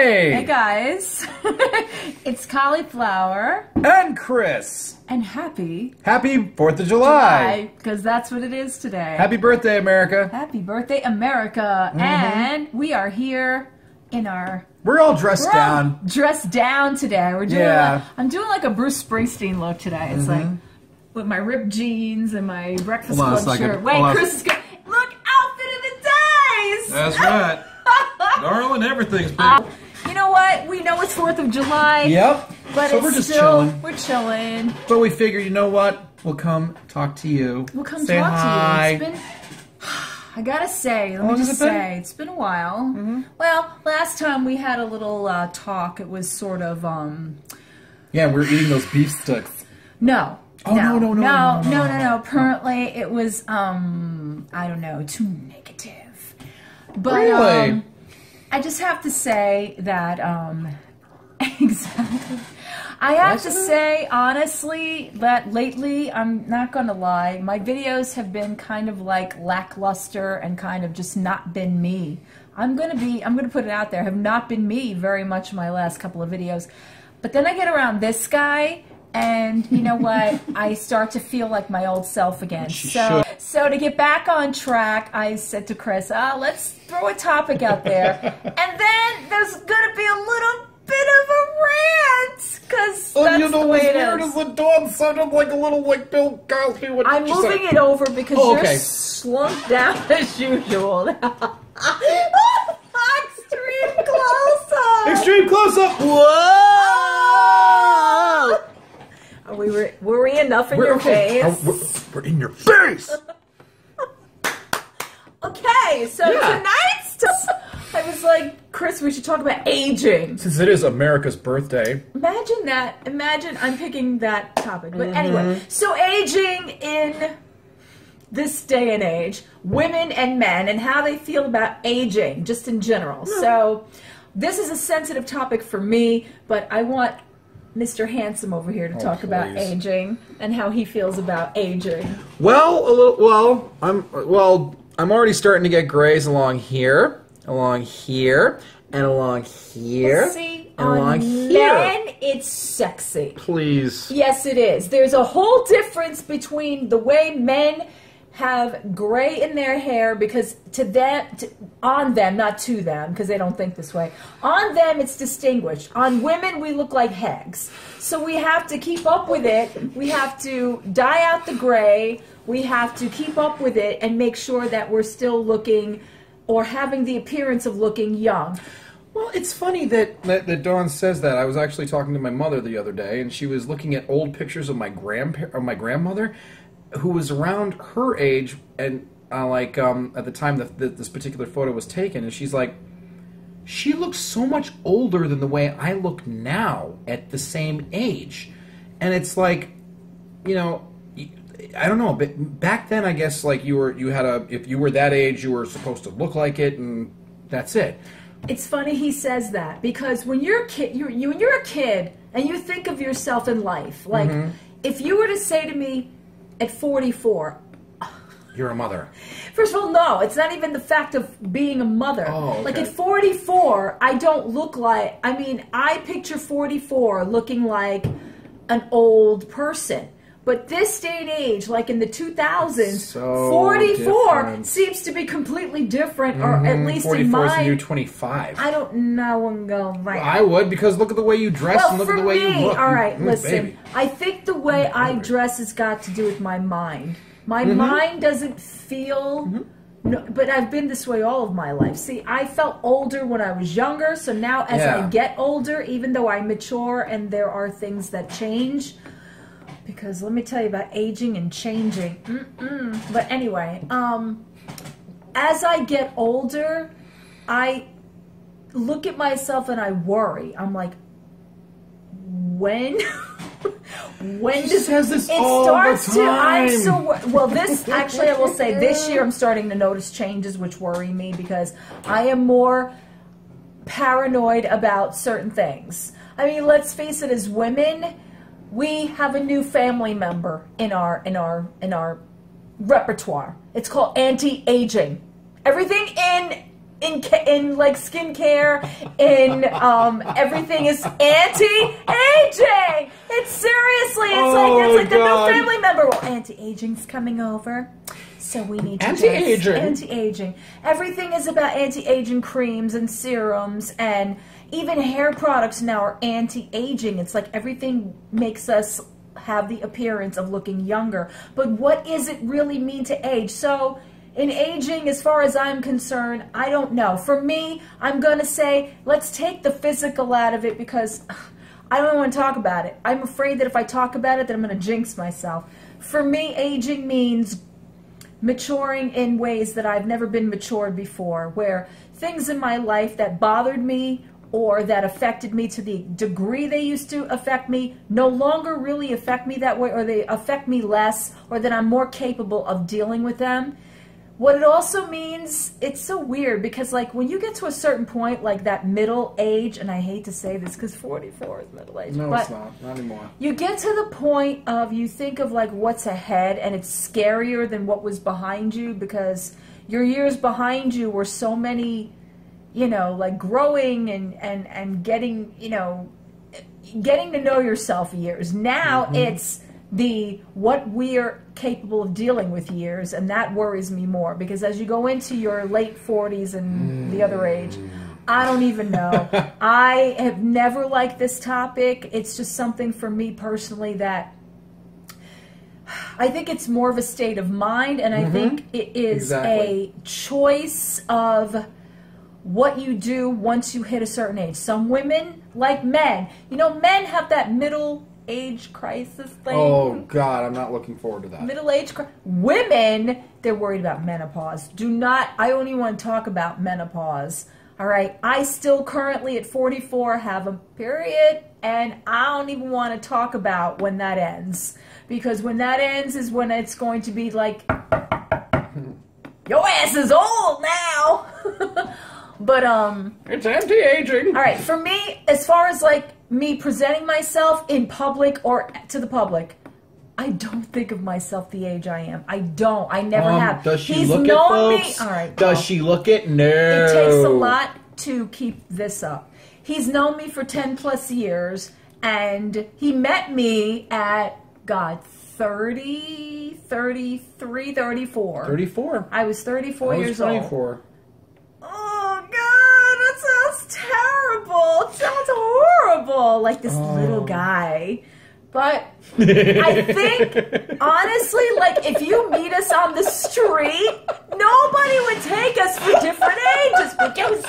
Hey! Hey guys, it's Cauliflower And Chris. and happy 4th of July. because that's what it is today. Happy birthday, America. Happy birthday, America! And we are here in our We're all dressed down. dressed down today. We're doing Yeah. I'm doing like a Bruce Springsteen look today. It's like with my ripped jeans and my Breakfast Hold on a Club second. shirt. Wait, Hold on. Chris is good. Look, outfit of the days. That's right. Darling, everything's big. You know what? We know it's 4th of July. Yep. But So it's we're just still, chilling. We're chilling. So we figured, you know what? We'll come talk to you. We'll come Say talk hi. to you. It's been, I gotta say, let me long has just it been? say, it's been a while. Well, last time we had a little talk, it was sort of, Yeah, we're eating those beef sticks. no. Oh, no. Apparently, it was, I don't know, too negative. But, Really? I just have to say that, exactly. I have to say, honestly, that lately, I'm not gonna lie, my videos have been kind of like lackluster and kind of just not been me. I'm gonna put it out there, have not been me very much in my last couple of videos. But then I get around this guy, and you know what? I start to feel like my old self again. So to get back on track, I said to Chris, let's throw a topic out there. And then there's gonna be a little bit of a rant, because that's the way it is. the dawn sounded like a little like Bill Cosby. I'm moving it over because Oh, you're okay. slumped down as usual. Extreme close-up! Extreme close-up! Whoa! Were we enough in your face? We're in your face! Okay, so tonight's I was like, Chris, we should talk about aging. Since it is America's birthday. Imagine that. Imagine I'm picking that topic. But anyway, so aging in this day and age, women and men, and how they feel about aging, just in general. So this is a sensitive topic for me, but I want Mr. Handsome over here to talk about aging and how he feels about aging. Well, I'm already starting to get grays along here, and along here, See, and on along men, here. it's sexy. Please. Yes, it is. There's a whole difference between the way men have gray in their hair, because on them, not to them, because they don't think this way. On them, it's distinguished. On women, we look like hags. So we have to keep up with it. We have to dye out the gray. We have to keep up with it and make sure that we're still looking or having the appearance of looking young. Well, it's funny that Dawn says that. I was actually talking to my mother the other day, and she was looking at old pictures of my grandmother, who was around her age, and at the time that this particular photo was taken, and she's like, she looks so much older than the way I look now at the same age. And it's like, you know, I don't know, but back then I guess like if you were that age, you were supposed to look like it, and that's it. It's funny he says that, because when you're a kid, when you're a kid and you think of yourself in life, like if you were to say to me at 44, You're a mother. first of all, no, it's not even the fact of being a mother. Oh, okay. Like at 44, I don't look like, I mean, I picture 44 looking like an old person. But this day and age, like in the 2000s, So 44 different. seems to be completely different, or at least 44 in is the my... new 25. I don't know and go like... I would, because look at the way you dress and look at the way you look. All right, listen. Baby. I think the way I dress has got to do with my mind. My mind doesn't feel... No, but I've been this way all of my life. See, I felt older when I was younger, so now as I get older, even though I mature and there are things that change... Because let me tell you about aging and changing. But anyway, as I get older, I look at myself and I worry. I'm like, when does this it all starts the to? time. I'm so well. This actually, I will say, this year I'm starting to notice changes which worry me, because I am more paranoid about certain things. I mean, let's face it, as women, we have a new family member in our repertoire. It's called anti-aging. Everything in in like skincare, in everything is anti-aging. It's seriously, it's like the new family member. Well, anti-aging's coming over, so we need to anti-aging. Everything is about anti-aging creams and serums, and even hair products now are anti-aging. It's like everything makes us have the appearance of looking younger. But what does it really mean to age? So in aging, as far as I'm concerned, I don't know. For me, I'm going to say, let's take the physical out of it because I don't want to talk about it. I'm afraid that if I talk about it, then I'm going to jinx myself. For me, aging means maturing in ways that I've never been matured before, where things in my life that bothered me or that affected me to the degree they used to affect me no longer really affect me that way, or they affect me less, or that I'm more capable of dealing with them. What it also means, it's so weird because like when you get to a certain point, like that middle age, and I hate to say this because 44 is middle age. No, but it's not anymore. You get to the point of you think of like what's ahead, and it's scarier than what was behind you because your years behind you were so many, you know, like growing and getting, you know, getting to know yourself years. Now it's the what we're capable of dealing with years, and that worries me more because as you go into your late 40s and the other age, I don't even know. I have never liked this topic. It's just something for me personally that I think it's more of a state of mind, and I think it is a choice of what you do once you hit a certain age. Some women, like men, you know, men have that middle age crisis thing. Oh God, I'm not looking forward to that. Middle age women, they're worried about menopause. I don't even want to talk about menopause. All right, I still currently at 44 have a period, and I don't even want to talk about when that ends, because when that ends is when it's going to be like, your ass is old now. But it's anti-aging. All right, for me, as far as like me presenting myself in public or to the public, I don't think of myself the age I am. I don't. I never have. Does she He's look known at folks? Me. All right. Does she look at? No. It takes a lot to keep this up. He's known me for 10 plus years, and he met me at, God, 30, 33, 34. 34. I was 34 years 24. old. Oh, God, that sounds terrible. It sounds horrible. Like this little guy. But I think, honestly, like, if you meet us on the street, nobody would take us for different ages. Because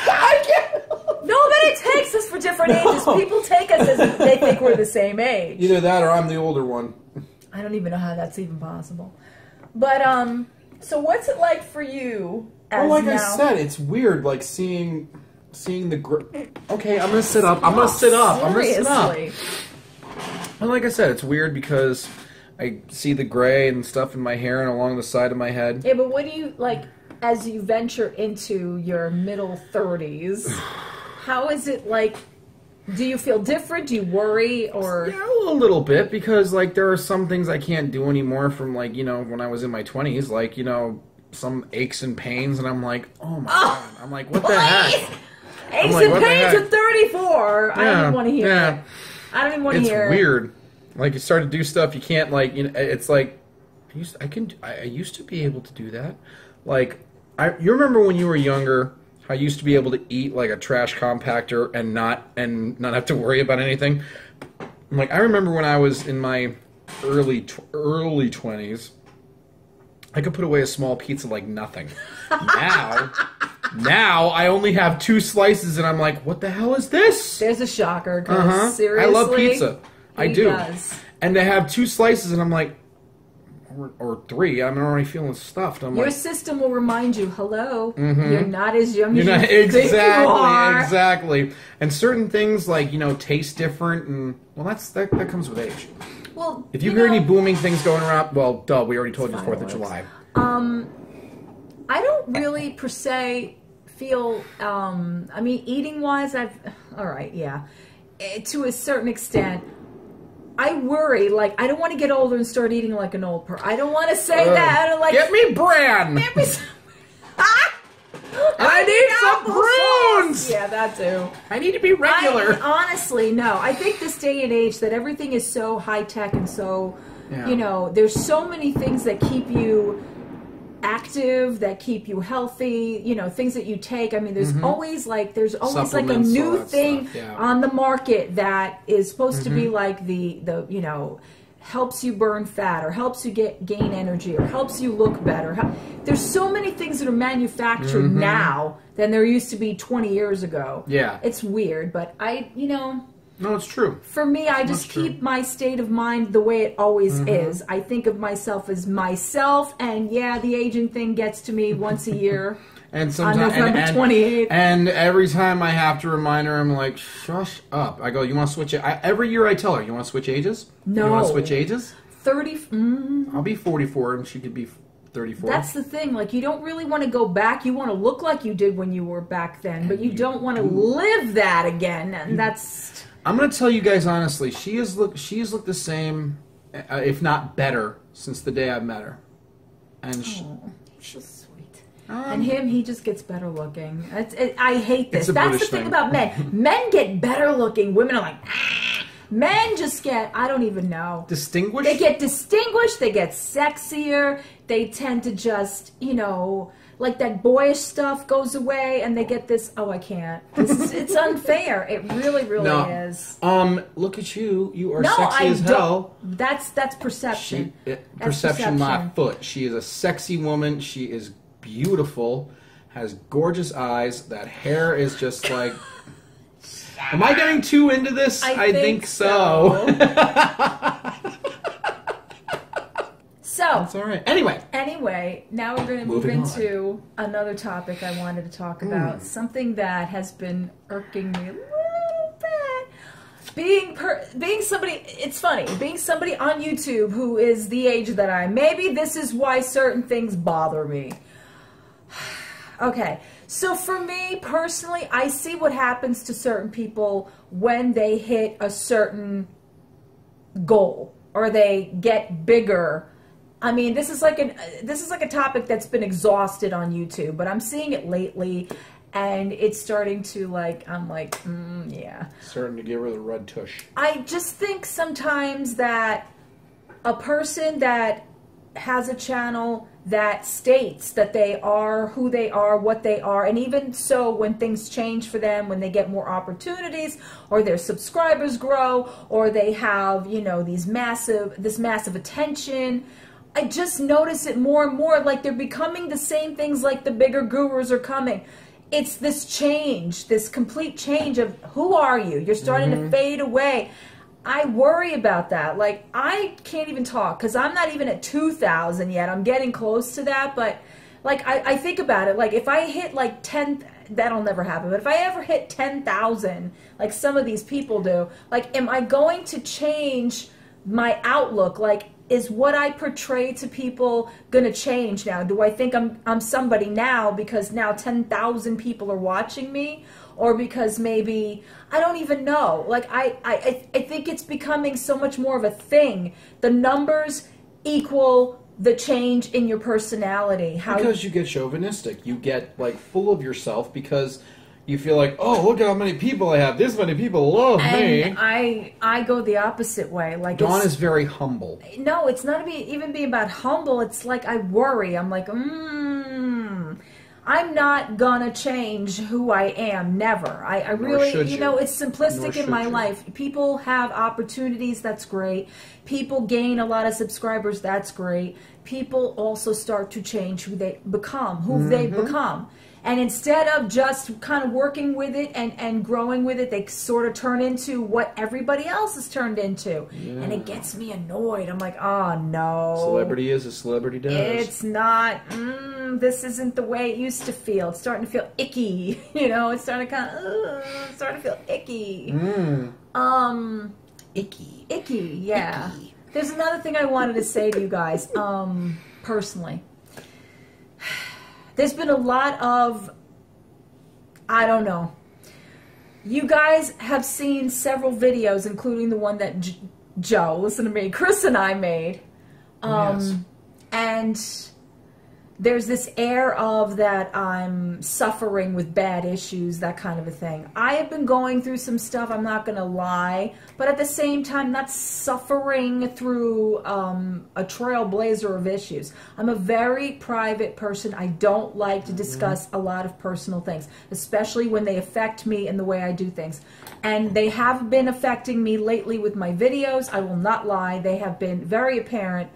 nobody takes us for different ages. People take us as they think we're the same age. Either that or I'm the older one. I don't even know how that's even possible. But, so what's it like for you? Well, like I said, it's weird, like seeing the. Okay, I'm gonna sit up. I'm gonna sit up. I'm gonna sit up. Well, like I said, it's weird because I see the gray and stuff in my hair and along the side of my head. Yeah, but what do you like as you venture into your middle 30s? How is it like? Do you feel different? Do you worry or? Yeah, a little bit because like there are some things I can't do anymore from like, you know, when I was in my 20s, like, you know, some aches and pains, and I'm like, oh my God. I'm like, what the heck? Aches and pains at 34. I don't even want to hear it. I don't even want to hear it. It's weird. Like, you start to do stuff you can't, like, you know, it's like, I used to be able to do that. Like, you remember when you were younger, how you used to be able to eat, like, a trash compactor and not have to worry about anything? Like, I remember when I was in my early 20s, I could put away a small pizza like nothing. Now I only have 2 slices, and I'm like, what the hell is this? There's a shocker, because seriously, I love pizza. I do. Does. And to have 2 slices, and I'm like, or 3, I'm already feeling stuffed. Your system will remind you, hello, you're not as young as you think you are. Exactly. And certain things, like, you know, taste different, and, well, that comes with age. Well, if you hear any booming things going around, well, duh, we already told you 4th of July. I don't really, per se, feel, I mean, eating-wise, alright, yeah. To a certain extent, I worry, like, I don't want to get older and start eating like an old person. I don't want to say that. Like, get me bran! Get me some... I need some alcohol Prunes! sauce. Yeah, that too. I need to be regular. Honestly, no. I think this day and age that everything is so high tech and so, you know, there's so many things that keep you active, that keep you healthy, you know, things that you take. I mean, there's always like a new thing on the market that is supposed to be like the you know, helps you burn fat or helps you gain energy or helps you look better. There's so many things that are manufactured now than there used to be 20 years ago. Yeah. It's weird, but you know, no, it's true. For me, I just keep my state of mind the way it always is. I think of myself as myself, and yeah, the aging thing gets to me once a year. And sometimes, on November 28th. And every time I have to remind her, I'm like, shush up. I go, you want to switch it? Every year I tell her, you want to switch ages? No. You want to switch ages? 30. I'll be 44 and she could be 34. That's the thing. Like, you don't really want to go back. You want to look like you did when you were back then, but you don't want to live that again. And that's... I'm going to tell you guys honestly, she has looked the same, if not better, since the day I met her. And she's so sweet. And he just gets better looking. I hate this. That's the thing about men. Men get better looking. Women are like, ah. Men just get, I don't even know. Distinguished? They get distinguished. They get sexier. They tend to just, you know... like that boyish stuff goes away, and they get this. Oh, I can't. It's unfair. It really, really is. Look at you. You are sexy as hell. That's perception. Perception, not foot. She is a sexy woman. She is beautiful. Has gorgeous eyes. That hair is just like. Am I getting too into this? I think so. So, that's all right. Anyway, now we're going to move into another topic I wanted to talk about. Something that has been irking me a little bit. Being somebody, it's funny, being somebody on YouTube who is the age that I am. Maybe this is why certain things bother me. Okay, so for me personally, I see what happens to certain people when they hit a certain goal or they get bigger. I mean, this is like a topic that's been exhausted on YouTube, but I'm seeing it lately, and it's starting to like, I'm like, yeah. Starting to give her the red tush. I just think sometimes that a person that has a channel that states that they are who they are, what they are, and even so when things change for them, when they get more opportunities, or their subscribers grow, or they have, you know, this massive attention, I just notice it more and more, like they're becoming the same things like the bigger gurus are coming. It's this change, this complete change of who are you? You're starting to fade away. I worry about that. Like, I can't even talk because I'm not even at 2,000 yet. I'm getting close to that, but like I think about it. Like if I hit like 10, that'll never happen. But if I ever hit 10,000, like some of these people do, like am I going to change my outlook? Like, is what I portray to people going to change now? Do I think I'm somebody now because now 10,000 people are watching me? Or because maybe, I don't even know. Like, I think it's becoming so much more of a thing. The numbers equal the change in your personality. Because you get chauvinistic. You get, like, full of yourself because... you feel like, oh, look at how many people I have. This many people love me. And I go the opposite way. Like Dawn is very humble. No, it's not even being about humble. It's like I worry. I'm like, I'm not gonna change who I am. Never. I really, you know, it's simplistic in my life. People have opportunities. That's great. People gain a lot of subscribers. That's great. People also start to change who they become. And instead of just kind of working with it and growing with it, they sort of turn into what everybody else has turned into. Yeah. And it gets me annoyed. I'm like, oh, no. Celebrity is as celebrity does. It's not, this isn't the way it used to feel. It's starting to feel icky. You know, it's starting to kind of, starting to feel icky. Icky, yeah. Icky. There's another thing I wanted to say to you guys, personally. There's been a lot of, I don't know. You guys have seen several videos, including the one that Joe, listen to me, Chris and I made. Yes. And there's this air of that I'm suffering with bad issues, that kind of a thing. I have been going through some stuff, I'm not going to lie, but at the same time, not suffering through a trailblazer of issues. I'm a very private person. I don't like to discuss a lot of personal things, especially when they affect me in the way I do things. And they have been affecting me lately with my videos. I will not lie. They have been very apparent.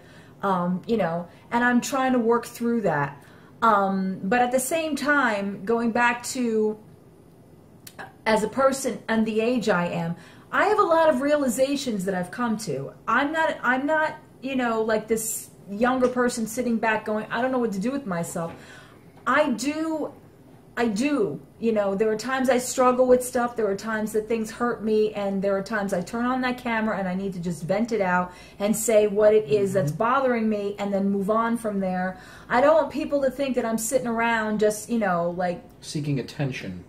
You know, and I'm trying to work through that. But at the same time, going back to as a person and the age I am, I have a lot of realizations that I've come to. I'm not, you know, like this younger person sitting back going, I don't know what to do with myself. I do, you know, there are times I struggle with stuff, there are times that things hurt me, and there are times I turn on that camera and I need to just vent it out and say what it is that's bothering me and then move on from there. I don't want people to think that I'm sitting around just, you know, like... seeking attention.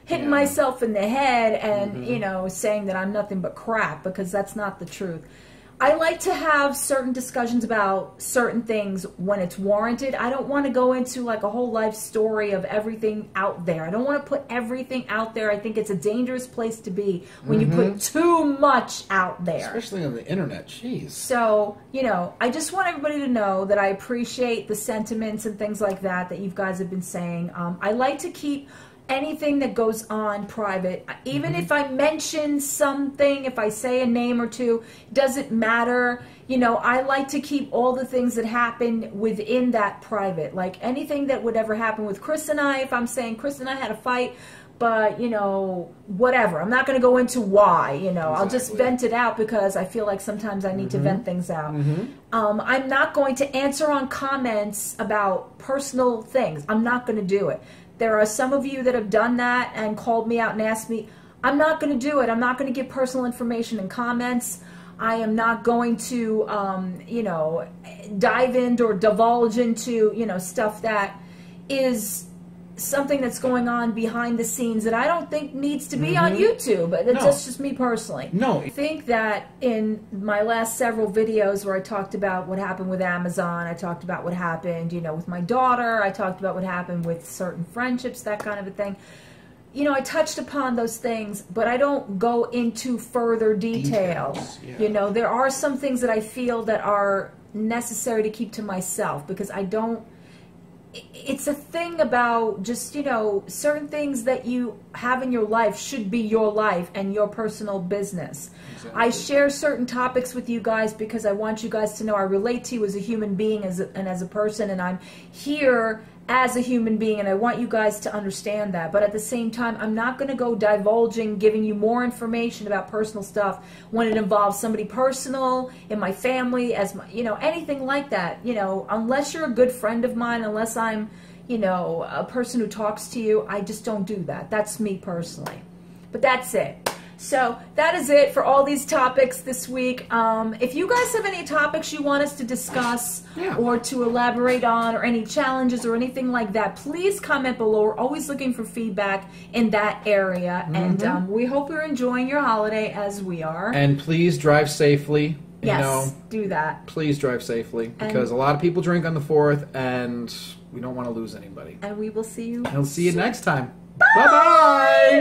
Hitting myself in the head and, you know, saying that I'm nothing but crap, because that's not the truth. I like to have certain discussions about certain things when it's warranted. I don't want to go into like a whole life story of everything out there. I don't want to put everything out there. I think it's a dangerous place to be when you put too much out there. Especially on the internet, jeez. So, you know, I just want everybody to know that I appreciate the sentiments and things like that that you guys have been saying. I like to keep anything that goes on private. Even if I mention something, if I say a name or two, doesn't matter. You know, I like to keep all the things that happen within that private. Like anything that would ever happen with Chris and I, if I'm saying Chris and I had a fight, but, you know, whatever. I'm not going to go into why, you know. I'll just vent it out because I feel like sometimes I need to vent things out. I'm not going to answer on comments about personal things. I'm not going to do it. There are some of you that have done that and called me out and asked me. I'm not going to do it. I'm not going to give personal information in comments. I am not going to, you know, dive into or divulge into, you know, stuff that is something that's going on behind the scenes that I don't think needs to be on YouTube. That's just me personally. No. I think that in my last several videos where I talked about what happened with Amazon, I talked about what happened, you know, with my daughter, I talked about what happened with certain friendships, that kind of a thing. You know, I touched upon those things, but I don't go into further details. You know, there are some things that I feel that are necessary to keep to myself because I don't... It's a thing about just, you know, certain things that you have in your life should be your life and your personal business. Exactly. I share certain topics with you guys because I want you guys to know I relate to you as a human being and as a person, and I'm here as a human being, and I want you guys to understand that. But at the same time, I'm not going to go divulging, giving you more information about personal stuff when it involves somebody personal, in my family, as my, you know, anything like that. You know, unless you're a good friend of mine, unless I'm, you know, a person who talks to you, I just don't do that. That's me personally. But that's it. So that is it for all these topics this week. If you guys have any topics you want us to discuss or to elaborate on, or any challenges or anything like that, please comment below. We're always looking for feedback in that area. And we hope you're enjoying your holiday as we are. And please drive safely. Yes, you know, do that. Please drive safely, because a lot of people drink on the 4th, and we don't want to lose anybody. And we will see you. I'll see you next time. Bye-bye!